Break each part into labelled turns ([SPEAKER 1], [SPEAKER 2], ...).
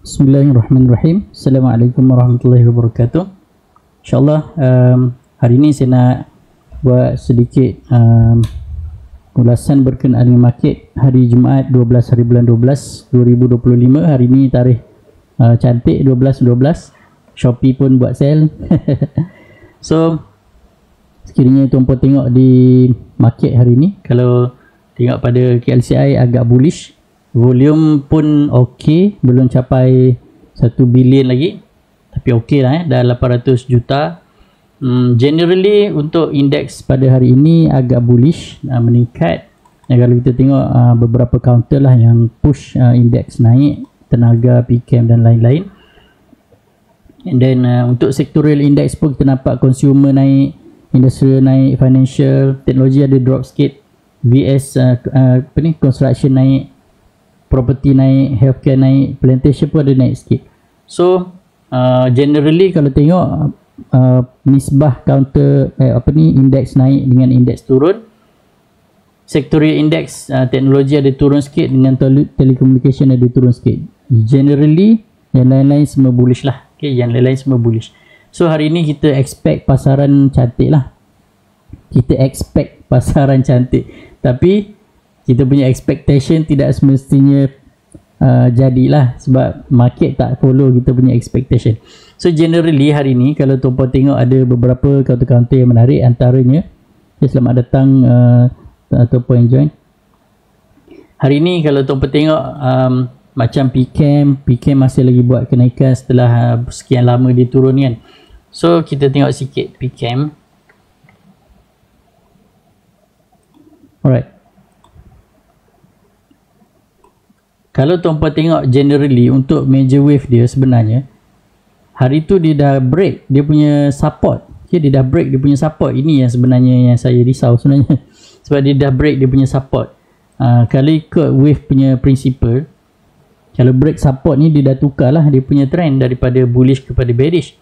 [SPEAKER 1] Bismillahirrahmanirrahim. Assalamualaikum warahmatullahi wabarakatuh. InsyaAllah hari ini saya nak buat sedikit ulasan berkenaan dengan market hari Jumaat 12 hari bulan 12 2025. Hari ini tarikh cantik 12/12. Shopee pun buat sale. So sekiranya tuan-puan tengok di market hari ini, kalau tengok pada KLCI agak bullish. Volume pun okey, belum capai 1 bilion lagi, tapi okey lah dah 800 juta. Generally untuk indeks pada hari ini agak bullish, meningkat. Kalau kita tengok beberapa counter lah yang push indeks naik, Tenaga, PChem dan lain-lain. And then untuk sectorial index pun kita nampak consumer naik, industrial naik, financial, teknologi ada drop sikit, VS construction naik, property naik, healthcare naik, plantation pun ada naik sikit. So generally kalau tengok nisbah counter indeks naik dengan indeks turun. Sectorial index teknologi ada turun sikit, dengan telecommunication ada turun sikit. Generally yang lain-lain semua bullish lah. Okay, yang lain-lain semua bullish. So hari ni kita expect pasaran cantik lah. Kita expect pasaran cantik, tapi kita punya expectation tidak semestinya jadilah, sebab market tak follow kita punya expectation. So generally hari ni kalau tuan-puan tengok ada beberapa counter-counter yang menarik, antaranya selamat datang tuan-puan yang join. Hari ni kalau tuan-puan tengok macam PChem masih lagi buat kenaikan setelah sekian lama dia turun kan. So kita tengok sikit PChem. Alright. Kalau tuan-puan tengok generally untuk major wave dia, sebenarnya hari tu dia dah break dia punya support. Okay, dia dah break dia punya support. Ini yang sebenarnya yang saya risau sebenarnya. Sebab dia dah break dia punya support. Kalau ikut wave punya principle, kalau break support ni dia dah tukar lah dia punya trend daripada bullish kepada bearish.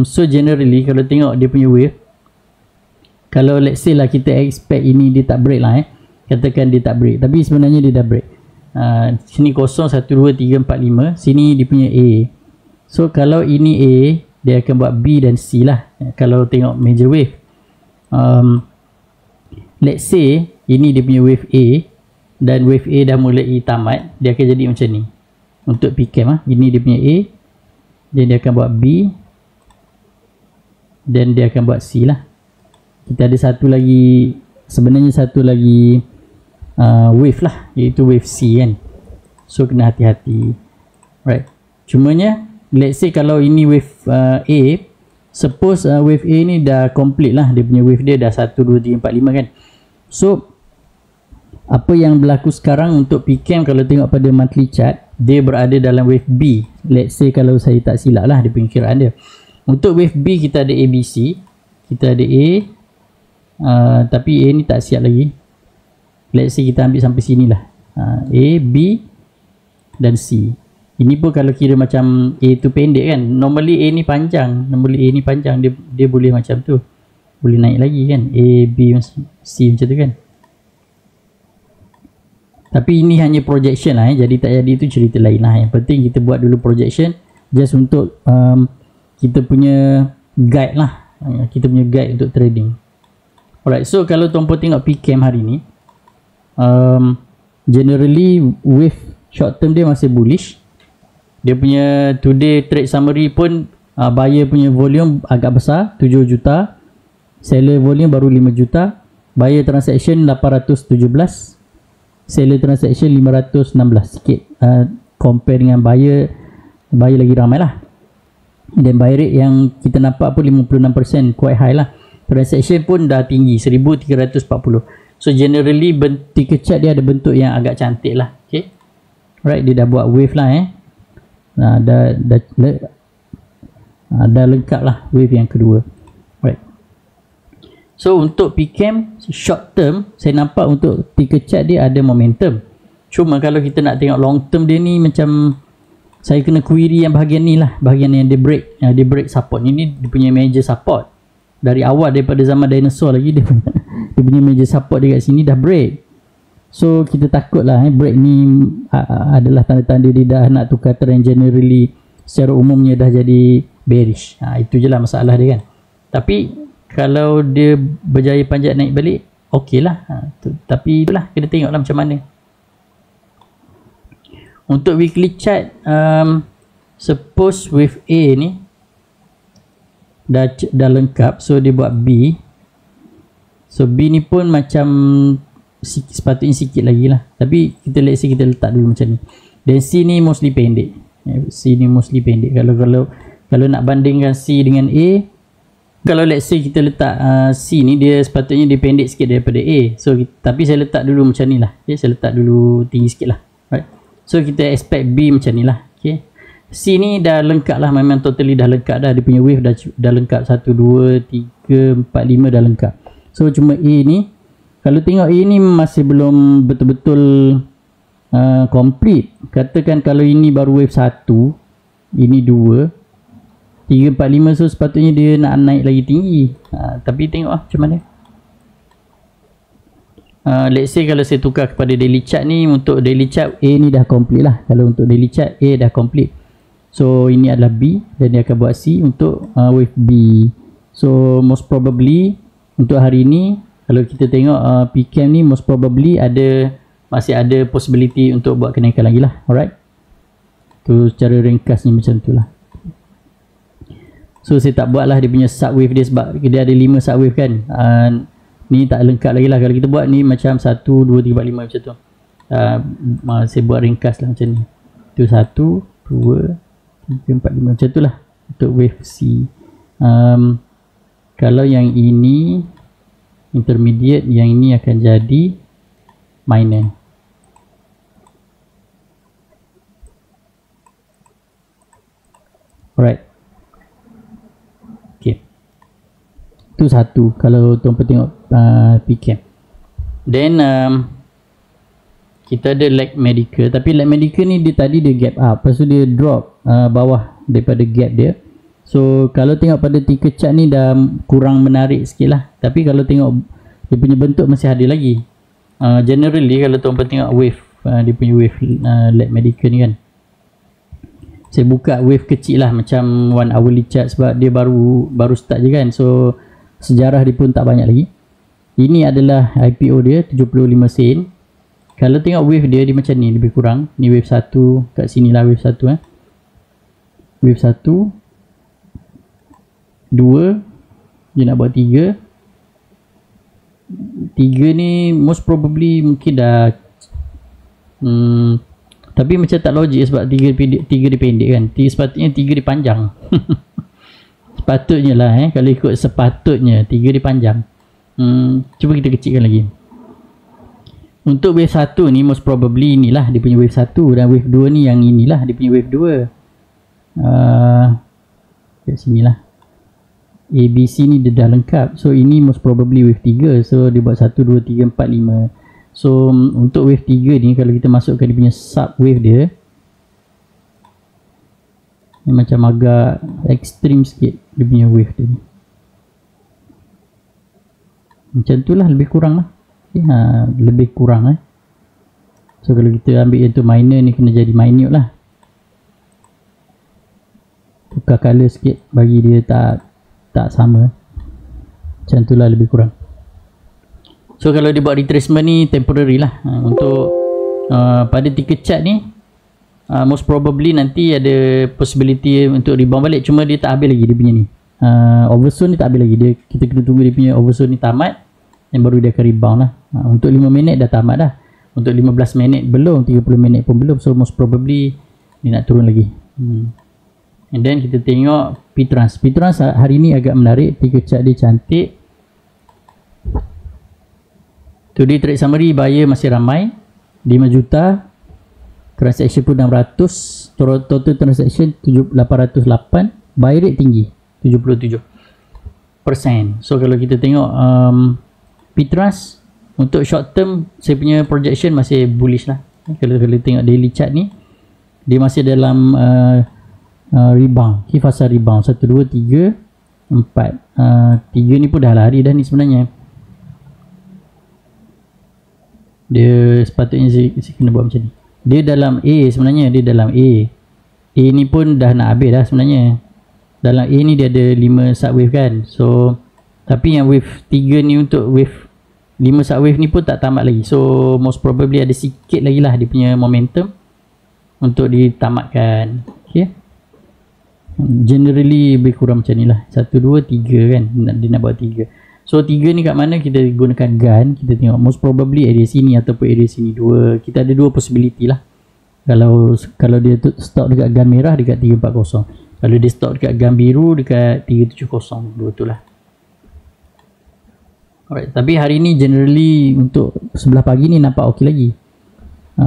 [SPEAKER 1] So generally kalau tengok dia punya wave, kalau let's say lah kita expect ini dia tak break lah katakan dia tak break, tapi sebenarnya dia dah break. Sini 0, 1, 2, 3, 4, 5. Sini dia punya A. So kalau ini A, dia akan buat B dan C lah. Kalau tengok major wave, let's say ini dia punya wave A, dan wave A dah mulai tamat, dia akan jadi macam ni. Untuk PChem ini dia punya A, dan dia akan buat B, dan dia akan buat C lah. Kita ada satu lagi, sebenarnya satu lagi wave lah, iaitu wave C kan. So kena hati-hati, right. Cumanya let's say kalau ini wave A, suppose wave A ni dah complete lah, dia punya wave dia dah 1, 2, 3, 4, 5 kan. So apa yang berlaku sekarang untuk PChem, kalau tengok pada monthly chart, dia berada dalam wave B. Let's say kalau saya tak silap lah dia punya kiraan dia. Untuk wave B kita ada ABC, kita ada A, tapi A ni tak siap lagi. Let's say kita ambil sampai sini lah, A, B dan C. Ini pun kalau kira macam A tu pendek kan, normally A ni panjang, dia boleh macam tu, boleh naik lagi kan, A, B, C macam tu kan. Tapi ini hanya projection lah, jadi tak jadi itu cerita lain lah. Yang penting kita buat dulu projection, just untuk kita punya guide lah, kita punya guide untuk trading. Alright, so kalau tuan-puan tengok PChem hari ni, generally wave short term dia masih bullish. Dia punya today trade summary pun buyer punya volume agak besar, 7 juta, seller volume baru 5 juta, buyer transaction 817, seller transaction 516, sikit compare dengan buyer lagi ramai lah. Dan buy rate yang kita nampak pun 56%, quite high lah. Transaction pun dah tinggi, 1340. So generally ticker chart dia ada bentuk yang agak cantik lah. Okay, right, dia dah buat wave lah dah lengkap lah wave yang kedua, right. So untuk PChem short term, saya nampak untuk ticker chart dia ada momentum. Cuma kalau kita nak tengok long term dia ni, macam saya kena query yang bahagian ni lah, bahagian yang dia break support. Ini dia punya major support dari awal, daripada zaman dinosaur lagi dia punya major support dekat sini dah break. So kita takut lah break ni adalah tanda-tanda dia dah nak tukar trend generally secara umumnya dah jadi bearish. Itu je lah masalah dia kan. Tapi kalau dia berjaya panjat naik balik, okey lah. Tapi itulah, kita tengok lah macam mana. Untuk weekly chart, suppose with A ni dah lengkap, so dia buat B. So B ni pun macam sepatutnya sikit lagi lah, tapi kita let's say kita letak dulu macam ni. Dan C ni mostly pendek. C ni mostly pendek. Kalau nak bandingkan C dengan A, kalau let's say kita letak C ni, dia sepatutnya dia pendek sikit daripada A. So tapi saya letak dulu macam ni lah. Okay, saya letak dulu tinggi sikit lah. Right. So kita expect B macam ni lah. Okay. C ni dah lengkap lah, memang totally dah lengkap dah. Dia punya wave dah lengkap. 1, 2, 3, 4, 5 dah lengkap. So cuma A ni, kalau tengok A ni masih belum betul-betul complete. Katakan kalau ini baru wave 1, ini 2, 3, 4, 5, so sepatutnya dia nak naik lagi tinggi. Tapi tengok lah macam mana. Let's say kalau saya tukar kepada daily chart ni, untuk daily chart A ni dah complete lah. Kalau untuk daily chart A dah complete, so ini adalah B dan dia akan buat C untuk wave B. So most probably untuk hari ni, kalau kita tengok PCAM ni, most probably masih ada possibility untuk buat kenaikan lagi lah. Alright, tu secara ringkasnya macam tu lah. So saya tak buat lah dia punya subwave dia, sebab dia ada 5 subwave kan. Ni tak lengkap lagi lah. Kalau kita buat ni macam 1, 2, 3, 4, 5 macam tu. Saya buat ringkas lah macam ni. Tu 1, 2, 3, 4, 5 macam tu lah untuk wave C. Kalau yang ini intermediate, yang ini akan jadi minor. Alright. Tu satu kalau tuan-tuan tengok PCAM. Then kita ada lag medical, tapi lag medical ni dia tadi dia gap up, lepas tu dia drop bawah daripada gap dia. So kalau tengok pada ticker chart ni dah kurang menarik sikit lah, tapi kalau tengok dia punya bentuk masih ada lagi. Generally kalau tuan-tuan tengok wave, dia punya wave lag medical ni kan, saya buka wave kecil lah macam 1 hourly chart, sebab dia baru start je kan. So sejarah dia pun tak banyak lagi. Ini adalah IPO dia 75 sen. Kalau tengok wave dia macam ni, lebih kurang. Ni wave 1, kat sini lah wave 1 Wave 1, 2, dia nak buat 3. 3 ni most probably mungkin dah tapi macam tak logik, sebab 3 dia pendek kan. Sepatutnya 3 dia panjang. Sepatutnya lah kalau ikut sepatutnya 3 dia panjang. Cuba kita kecilkan lagi. Untuk wave 1 ni most probably inilah dia punya wave 1, dan wave 2 ni yang inilah dia punya wave 2. Kat sini lah. ABC ni dia dah lengkap. So ini most probably wave 3. So dia buat 1, 2, 3, 4, 5. So untuk wave 3 ni, kalau kita masukkan dia punya sub wave dia, ni macam agak ekstrim sikit dia punya wave dia ni. Macam tu lah, lebih kurang lah. Lebih kurang So kalau kita ambil yang tu minor ni, kena jadi minute lah. Tukar colour sikit bagi dia tak sama. Macam tu lah lebih kurang. So kalau dia buat retracement ni temporary lah. Untuk pada ticker chart ni, most probably nanti ada possibility untuk rebound balik. Cuma dia tak habis lagi dia punya ni. Oversold ni tak habis lagi. Kita kena tunggu dia punya oversold ni tamat, dan baru dia akan rebound lah. Untuk 5 minit dah tamat dah. Untuk 15 minit belum, 30 minit pun belum. So most probably dia nak turun lagi. And then kita tengok P-Trans. P-Trans hari ni agak menarik. Ticker chart dia cantik. Today trade summary, buyer masih ramai, 5 juta. Transaction pun 600. Total transaction 808. Buy rate tinggi 77%. So kalau kita tengok P-Trans untuk short term, saya punya projection masih bullish lah. Kalau tengok daily chart ni, dia masih dalam rebound, fasa rebound 1, 2, 3, 4. 3 ni pun dah lari dah ni sebenarnya. Dia sepatutnya saya kena buat macam ni. Dia dalam A sebenarnya, dia dalam A. A ni pun dah nak habis dah sebenarnya. Dalam A ni dia ada 5 subwave kan. So tapi yang wave 3 ni, untuk wave 5 subwave ni pun tak tamat lagi. So most probably ada sikit lagi lah dia punya momentum untuk ditamatkan. Okay, generally lebih kurang macam ni lah. 1, 2, 3 kan, dia nak buat 3. So 3 ni kat mana kita gunakan gun. Kita tengok most probably area sini ataupun area sini. Kita ada 2 possibility lah. Kalau dia stop dekat gun merah dekat 340. Kalau dia stop dekat gun biru dekat 370. Dua tu lah. Alright, tapi hari ni generally untuk sebelah pagi ni nampak okey lagi.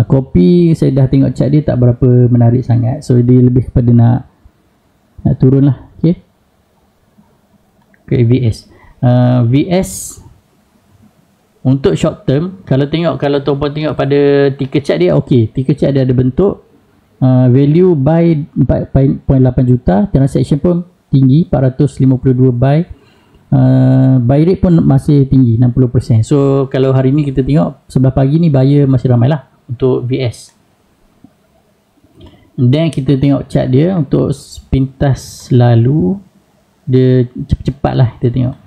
[SPEAKER 1] Kopi saya dah tengok chart dia tak berapa menarik sangat. So dia lebih kepada nak turun lah. Okay, okay, VS. VS untuk short term, kalau tuan-puan tengok pada ticker chart dia, okey, ticker chart dia ada bentuk value buy 4.8 juta, transaction pun tinggi 452 buy, buy rate pun masih tinggi 60%. So kalau hari ni kita tengok sebelah pagi ni buyer masih ramai lah untuk VS. Dan kita tengok chart dia untuk pintas lalu, dia cepat-cepat lah kita tengok.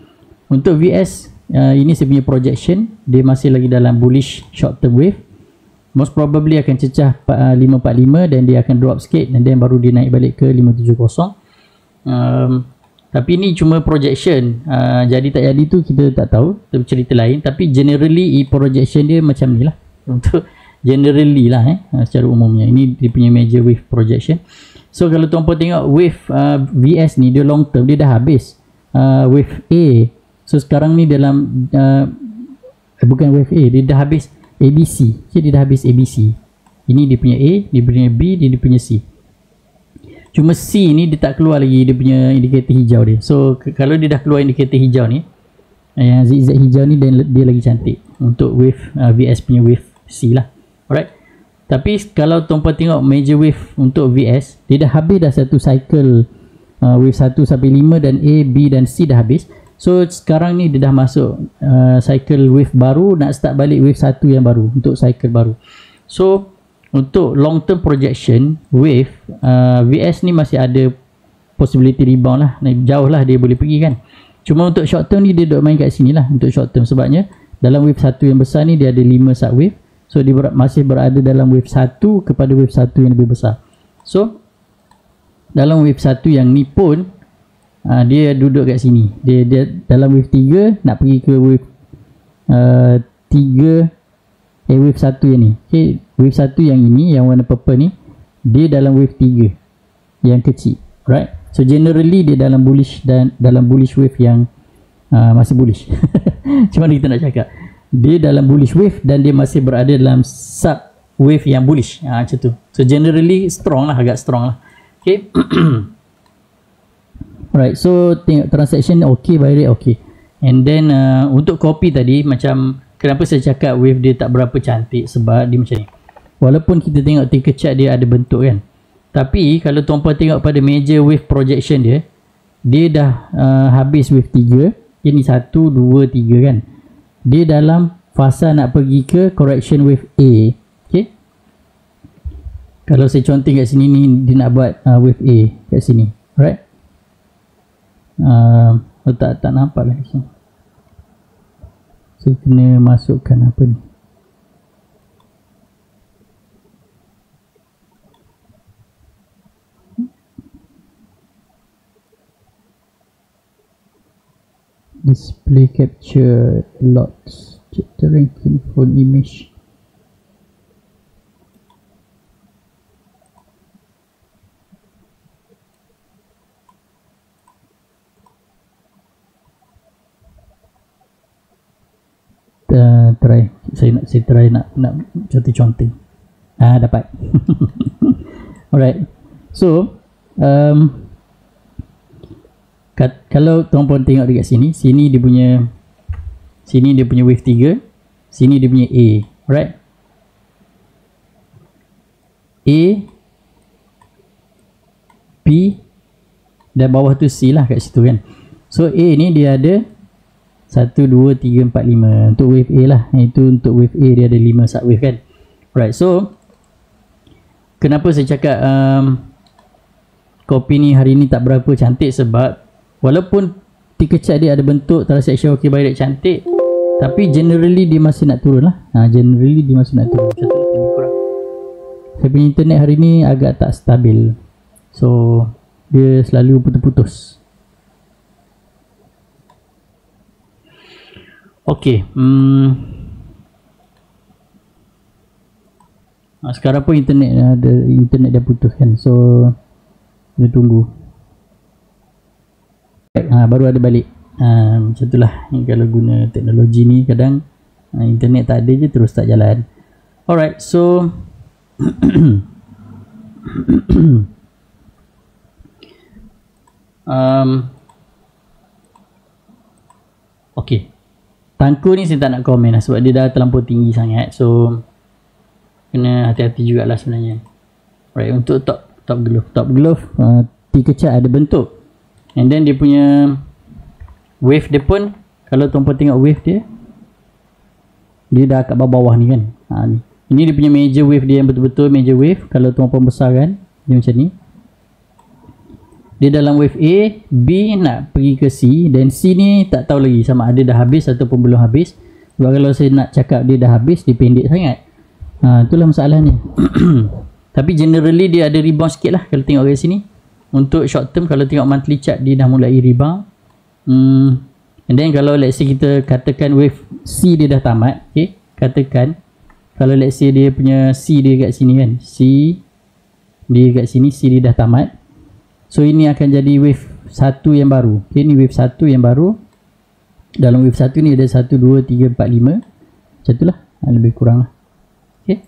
[SPEAKER 1] Untuk VS, ini saya punya projection, dia masih lagi dalam bullish short term wave. Most probably akan cecah 545 dan dia akan drop sikit dan then baru dia naik balik ke 570. Tapi ni cuma projection, jadi tak jadi tu kita tak tahu, itu cerita lain. Tapi generally projection dia macam ni lah. Untuk generally lah secara umumnya, ini dia punya major wave projection. So kalau tuan-puan tengok wave VS ni, dia long term, dia dah habis wave A. So sekarang ni dalam bukan wave A, dia dah habis ABC. Okay, dia dah habis ABC. Ini dia punya A, dia punya B, dia punya C. Cuma C ni dia tak keluar lagi dia punya indikator hijau dia. So kalau dia dah keluar indikator hijau ni, yang zigzag hijau ni, dia lagi cantik untuk wave VS punya wave C lah. Alright. Tapi kalau tuan-puan tengok major wave untuk VS, dia dah habis dah satu cycle wave 1 sampai 5 dan A, B dan C dah habis. So sekarang ni dia dah masuk cycle wave baru, nak start balik wave 1 yang baru untuk cycle baru. So untuk long term projection wave VS ni masih ada possibility rebound lah, jauh lah dia boleh pergi kan. Cuma untuk short term ni dia duduk main kat sini lah untuk short term, sebabnya dalam wave 1 yang besar ni dia ada 5 sub wave. So dia masih berada dalam wave 1 kepada wave 1 yang lebih besar. So dalam wave 1 yang ni pun dia duduk kat sini. Dia dalam wave 3 nak pergi ke wave 3 wave 1 yang ni. Okay, wave 1 yang ini, yang warna purple ni, dia dalam wave 3 yang kecil. Right? So generally dia dalam bullish, dan dalam bullish wave yang masih bullish. Macam mana kita nak cakap? Dia dalam bullish wave dan dia masih berada dalam sub wave yang bullish. Macam tu. So generally strong lah, agak strong lah. Okay. Alright, so tengok transaction ok, buy rate ok. And then untuk kopi tadi, macam kenapa saya cakap wave dia tak berapa cantik, sebab dia macam ni. Walaupun kita tengok ticker chart dia ada bentuk kan, tapi kalau tuan-puan tengok pada major wave projection dia, dia dah habis wave 3. Ini 1, 2, 3 kan. Dia dalam fasa nak pergi ke correction wave A. Okay, kalau saya conteng kat sini ni, dia nak buat wave A kat sini. Alright. Tak nampak lah sini. Saya kena masukkan apa ni. Display capture lots, chapter ranking phone image. Try, saya try nak contoh-contoh. Dapat. Alright. So kalau tuan-puan tengok dekat sini dia punya wave 3, sini dia punya A. Alright. A, B dan bawah tu C lah kat situ kan. So A ni dia ada 1, 2, 3, 4, 5 untuk wave A lah. Itu untuk wave A dia ada 5 subwave kan. Alright, so kenapa saya cakap kopi ni hari ni tak berapa cantik, sebab walaupun T-Kecap dia ada bentuk transaction okay buy rate cantik, tapi generally dia masih nak turun lah. Generally dia masih nak turun. Macam tu lebih kurang. Saya punya internet hari ni agak tak stabil, so dia selalu putus-putus. Okay, sekarang pun internet dah putus kan, so kita tunggu. Baru ada balik. Macam itulah kalau guna teknologi ni, kadang internet tak ada je terus tak jalan. Alright, so okay, tangku ni saya tak nak komen lah, sebab dia dah terlampau tinggi sangat, so kena hati-hati jugalah sebenarnya. Right, untuk top glove T-Kecap ada bentuk, and then dia punya wave dia pun, kalau tuan-puan tengok wave dia dah kat bawah ni kan. Ni. Ini dia punya major wave dia yang betul-betul major wave. Kalau tuan-puan besarkan dia macam ni, dia dalam wave A, B nak pergi ke C, dan C ni tak tahu lagi sama ada dah habis ataupun belum habis. Sebab kalau saya nak cakap dia dah habis, dia pendek sangat. Itulah masalahnya. Tapi generally dia ada rebound sikit lah kalau tengok dari sini. Untuk short term, kalau tengok monthly chart dia dah mulai rebound. And then kalau let's say kita katakan wave C dia dah tamat, okay, katakan kalau let's say dia punya C dia kat sini kan, C dia kat sini, C dia dah tamat, so ini akan jadi wave 1 yang baru. Okay, ni wave 1 yang baru. Dalam wave 1 ni ada 1, 2, 3, 4, 5 macam tu lah, lebih kurang lah. Okay,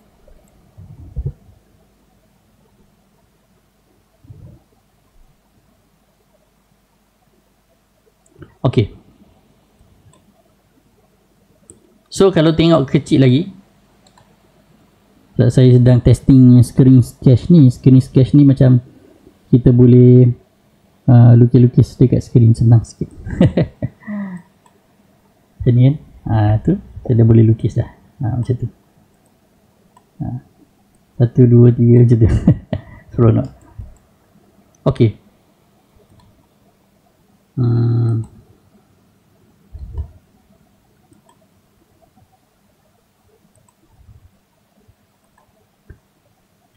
[SPEAKER 1] okay. So kalau tengok kecil lagi, saya sedang testing screen sketch ni macam kita boleh lukis-lukis dekat skrin, senang sikit. Macam ni kan, tu saya dah boleh lukis dah. Macam tu, 1, 2, 3 macam tu. Seronok. Ok,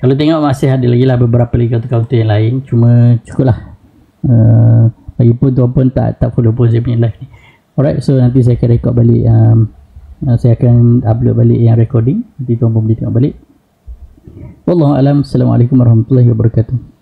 [SPEAKER 1] kalau tengok masih ada lagi lah beberapa lagi counter-counter yang lain, cuma cukup lah. Lagipun tuan-puan tak follow pun saya punya live ni. Alright, so nanti saya akan record balik, saya akan upload balik yang recording, nanti tuan-puan boleh tengok balik. Wallahualam. Assalamualaikum warahmatullahi wabarakatuh.